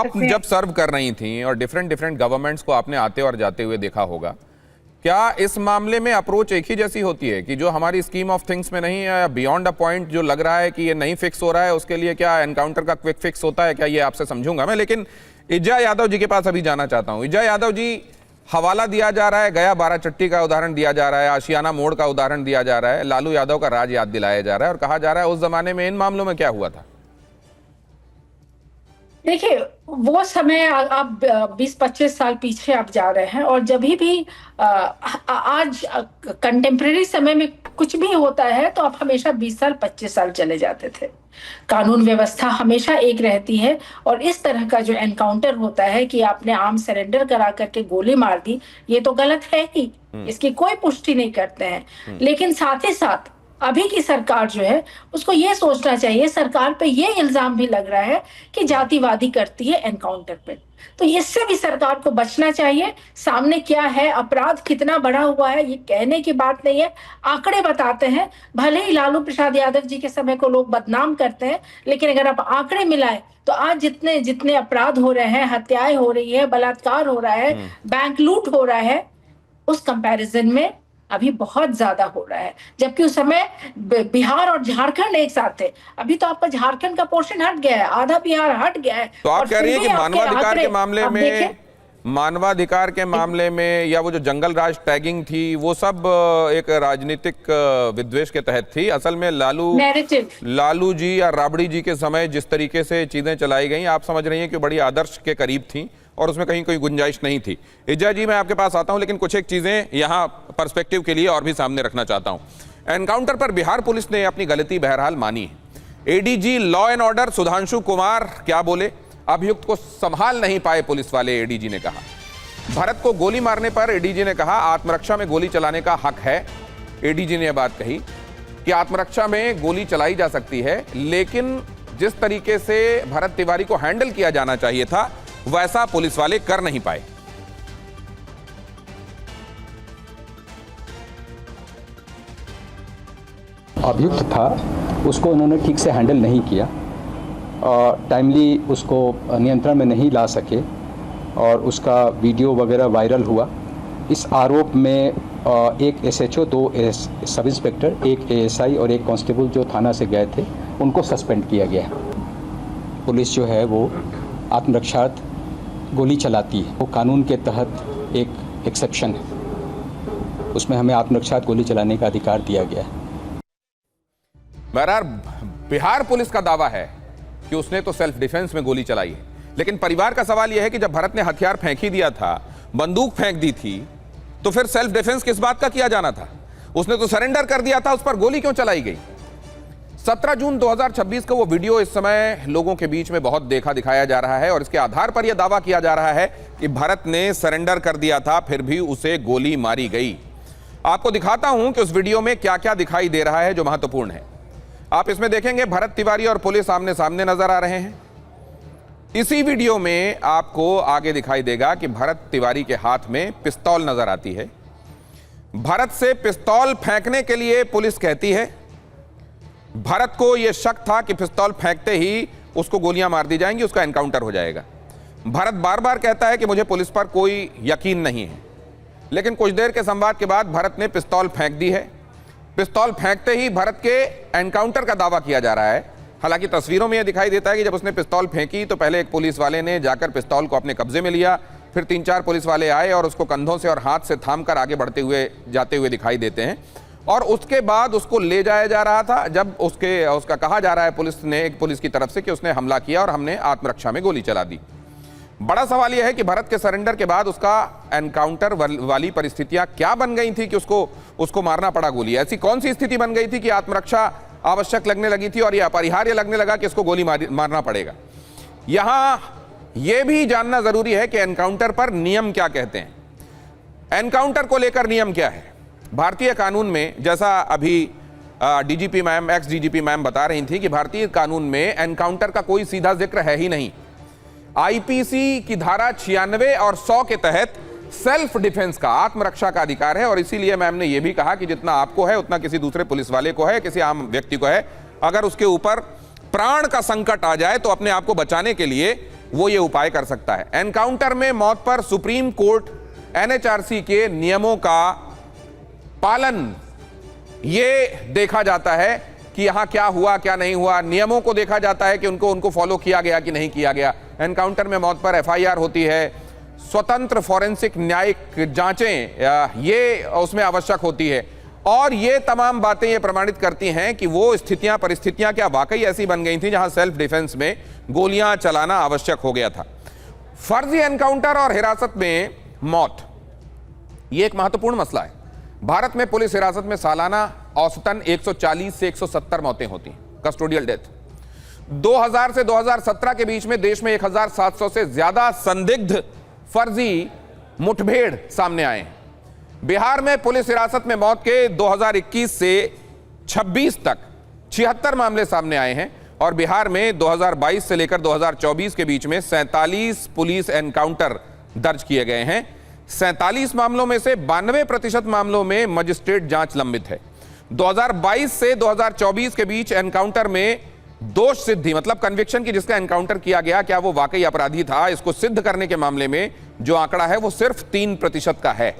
आप जब सर्व कर रही थी और डिफरेंट डिफरेंट गवर्नमेंट्स को आपने आते और जाते हुए देखा होगा, क्या इस मामले में अप्रोच एक ही जैसी होती है कि जो हमारी स्कीम ऑफ थिंग्स में नहीं है, बियॉन्ड अ पॉइंट जो लग रहा है कि ये नहीं फिक्स हो रहा है, उसके लिए क्या एनकाउंटर का क्विक फिक्स होता है? क्या ये आपसे समझूंगा मैं, लेकिन इज्जा यादव जी के पास अभी जाना चाहता हूं। इज्जा यादव जी, हवाला दिया जा रहा है, गया बाराचट्टी का उदाहरण दिया जा रहा है, आशियाना मोड़ का उदाहरण दिया जा रहा है, लालू यादव का राज याद दिलाया जा रहा है और कहा जा रहा है उस जमाने में इन मामलों में क्या हुआ था। देखिए, वो समय आप 20-25 साल पीछे आप जा रहे हैं, और जब भी आज कंटेम्प्रेरी समय में कुछ भी होता है तो आप हमेशा 20 साल 25 साल चले जाते थे। कानून व्यवस्था हमेशा एक रहती है, और इस तरह का जो एनकाउंटर होता है कि आपने आर्म सरेंडर करा करके गोली मार दी, ये तो गलत है ही, इसकी कोई पुष्टि नहीं करते हैं। लेकिन साथ ही साथ अभी की सरकार जो है उसको ये सोचना चाहिए, सरकार पे ये इल्जाम भी लग रहा है कि जातिवादी करती है एनकाउंटर पे, तो इससे भी सरकार को बचना चाहिए। सामने क्या है, अपराध कितना बढ़ा हुआ है, ये कहने की बात नहीं है, आंकड़े बताते हैं। भले ही लालू प्रसाद यादव जी के समय को लोग बदनाम करते हैं, लेकिन अगर आप आंकड़े मिलाएं तो आज जितने जितने अपराध हो रहे हैं, हत्याएं हो रही है, बलात्कार हो रहा है, बैंक लूट हो रहा है, उस कंपैरिजन में अभी बहुत ज्यादा हो रहा है। जबकि उस समय बिहार और झारखंड एक साथ थे, अभी तो आपका झारखंड का पोर्शन हट गया है, आधा बिहार हट गया है। तो आप कह रही है कि मानवाधिकार के मामले में, मानवाधिकार के मामले में या वो जो जंगल राज टैगिंग थी, वो सब एक राजनीतिक विद्वेष के तहत थी। असल में लालू जी या राबड़ी जी के समय जिस तरीके से चीजें चलाई गई, आप समझ रही हैं कि बड़ी आदर्श के करीब थी और उसमें कहीं कोई गुंजाइश नहीं थी। इज्जा जी, मैं आपके पास आता हूं, लेकिन कुछ एक चीजें यहां पर्सपेक्टिव के लिए और भी सामने रखना चाहता हूं। एनकाउंटर पर बिहार पुलिस ने अपनी गलती बहरहाल मानी है। ADG law and order Sudhanshu Kumar क्या बोले? अभियुक्त को संभाल नहीं पाए पुलिस वाले, एडीजी ने कहा। भरत को गोली मारने पर एडीजी ने कहा आत्मरक्षा में गोली चलाने का हक है। एडीजी ने यह बात कही कि आत्मरक्षा में गोली चलाई जा सकती है, लेकिन जिस तरीके से भरत तिवारी को हैंडल किया जाना चाहिए था वैसा पुलिस वाले कर नहीं पाए। अभियुक्त था, उसको उन्होंने ठीक से हैंडल नहीं किया और टाइमली उसको नियंत्रण में नहीं ला सके और उसका वीडियो वगैरह वायरल हुआ। इस आरोप में एक एसएचओ, 2 सब इंस्पेक्टर, एक एएसआई और एक कांस्टेबल जो थाना से गए थे, उनको सस्पेंड किया गया। पुलिस जो है वो आत्मरक्षार्थ गोली चलाती है, वो कानून के तहत एक एक्सेप्शन है, उसमें हमें आत्मरक्षार्थ गोली चलाने का अधिकार दिया गया है। बहरहाल बिहार पुलिस का दावा है कि उसने तो सेल्फ डिफेंस में गोली चलाई है, लेकिन परिवार का सवाल यह है कि जब भरत ने हथियार फेंक ही दिया था, बंदूक फेंक दी थी, तो फिर सेल्फ डिफेंस किस बात का किया जाना था? उसने तो सरेंडर कर दिया था, उस पर गोली क्यों चलाई गई? 17 जून 2026 का वो वीडियो इस समय लोगों के बीच में बहुत देखा दिखाया जा रहा है और इसके आधार पर यह दावा किया जा रहा है कि भरत ने सरेंडर कर दिया था, फिर भी उसे गोली मारी गई। आपको दिखाता हूं कि उस वीडियो में क्या क्या दिखाई दे रहा है जो महत्वपूर्ण है। आप इसमें देखेंगे भरत तिवारी और पुलिस आमने सामने नजर आ रहे हैं। इसी वीडियो में आपको आगे दिखाई देगा कि भरत तिवारी के हाथ में पिस्तौल नजर आती है। भरत से पिस्तौल फेंकने के लिए पुलिस कहती है। भरत को यह शक था कि पिस्तौल फेंकते ही उसको गोलियां मार दी जाएंगी, उसका एनकाउंटर हो जाएगा। भरत बार बार कहता है कि मुझे पुलिस पर कोई यकीन नहीं है, लेकिन कुछ देर के संवाद के बाद भरत ने पिस्तौल फेंक दी है। पिस्तौल फेंकते ही भरत के एनकाउंटर का दावा किया जा रहा है। हालांकि तस्वीरों में यह दिखाई देता है कि जब उसने पिस्तौल फेंकी तो पहले एक पुलिस वाले ने जाकर पिस्तौल को अपने कब्जे में लिया, फिर 3-4 पुलिस वाले आए और उसको कंधों से और हाथ से थामकर आगे बढ़ते हुए जाते हुए दिखाई देते हैं, और उसके बाद उसको ले जाया जा रहा था। जब उसका कहा जा रहा है पुलिस ने, एक पुलिस की तरफ से, कि उसने हमला किया और हमने आत्मरक्षा में गोली चला दी। बड़ा सवाल यह है कि भरत के सरेंडर के बाद उसका एनकाउंटर वाली परिस्थितियां क्या बन गई थी कि उसको मारना पड़ा गोली? ऐसी कौन सी स्थिति बन गई थी कि आत्मरक्षा आवश्यक लगने लगी थी और यह अपरिहार्य लगने लगा कि इसको गोली मारना पड़ेगा? यहां यह भी जानना जरूरी है कि एनकाउंटर पर नियम क्या कहते हैं। एनकाउंटर को लेकर नियम क्या है भारतीय कानून में? जैसा अभी DGP ma'am, x DGP ma'am बता रही थी कि भारतीय कानून में एनकाउंटर का कोई सीधा जिक्र है ही नहीं। आईपीसी की धारा 96 और 100 के तहत सेल्फ डिफेंस का, आत्मरक्षा का अधिकार है, और इसीलिए मैम ने यह भी कहा कि जितना आपको है उतना किसी दूसरे पुलिस वाले को है, किसी आम व्यक्ति को है। अगर उसके ऊपर प्राण का संकट आ जाए तो अपने आप को बचाने के लिए वो ये उपाय कर सकता है। एनकाउंटर में मौत पर सुप्रीम कोर्ट एनएचआरसी के नियमों का पालन ये देखा जाता है कि यहां क्या हुआ क्या नहीं हुआ, नियमों को देखा जाता है कि उनको फॉलो किया गया कि नहीं किया गया। एनकाउंटर में मौत पर एफआईआर होती है, स्वतंत्र फॉरेंसिक न्यायिक जांचें ये उसमें आवश्यक होती है, और ये तमाम बातें ये प्रमाणित करती हैं कि वो स्थितियां परिस्थितियां क्या वाकई ऐसी बन गई थी जहां सेल्फ डिफेंस में गोलियां चलाना आवश्यक हो गया था। फर्जी एनकाउंटर और हिरासत में मौत, ये एक महत्वपूर्ण मसला है। भारत में पुलिस हिरासत में सालाना औसतन 140 से 170 मौतें होती हैं, कस्टोडियल डेथ। 2000 से 2017 के बीच में देश में 1700 से ज्यादा संदिग्ध फर्जी मुठभेड़ सामने आए हैं। बिहार में पुलिस हिरासत में मौत के 2021 से 26 तक 76 मामले सामने आए हैं, और बिहार में 2022 से लेकर 2024 के बीच में 47 पुलिस एनकाउंटर दर्ज किए गए हैं। 47 मामलों में से 92% मामलों में मजिस्ट्रेट जांच लंबित है। 2022 से 2024 के बीच एनकाउंटर में दोष सिद्धि, मतलब कन्विक्शन की, जिसका एनकाउंटर किया गया क्या वो वाकई अपराधी था, इसको सिद्ध करने के मामले में जो आंकड़ा है वो सिर्फ 3% का है।